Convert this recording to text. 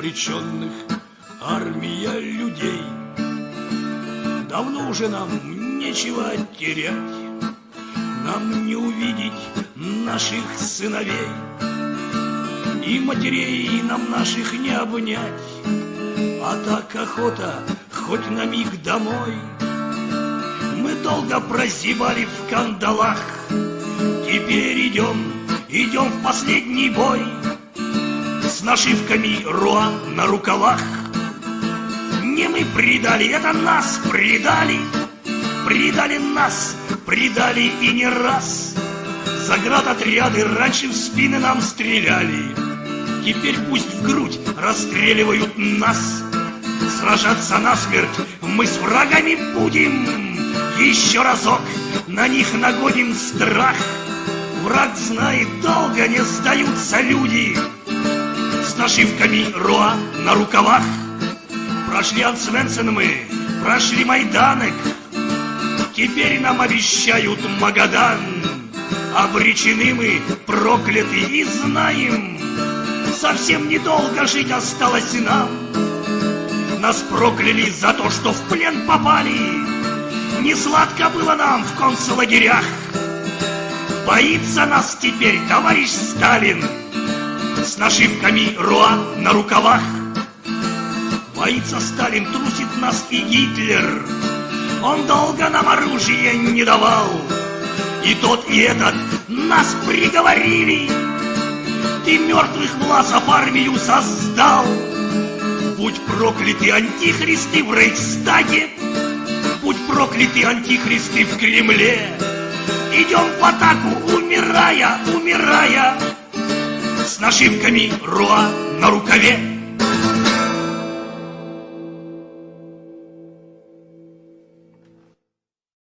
обреченных армия людей. Давно уже нам нечего терять, нам не увидеть наших сыновей, и матерей нам наших не обнять. А так охота хоть на миг домой. Мы долго прозябали в кандалах, теперь идем в последний бой с нашивками РУА на рукавах. Не мы предали, это нас предали, предали нас, предали и не раз. Заградотряды раньше в спины нам стреляли, теперь пусть в грудь расстреливают нас. Сражаться насмерть мы с врагами будем, еще разок на них нагоним страх. Враг знает, долго не сдаются люди с нашивками РУА на рукавах. Прошли Освенцим мы, прошли Майданек, теперь нам обещают Магадан. Обречены мы, прокляты, и знаем, совсем недолго жить осталось нам. Нас прокляли за то, что в плен попали, не сладко было нам в концлагерях. Боится нас теперь товарищ Сталин с нашивками РУА на рукавах. Боится Сталин, трусит нас и Гитлер, он долго нам оружие не давал. И тот, и этот нас приговорили, ты мертвых власов армию создал. Будь прокляты антихристы в Рейхстаге, будь прокляты антихристы в Кремле. Идем в атаку, умирая, умирая, с нашивками РУА на рукаве.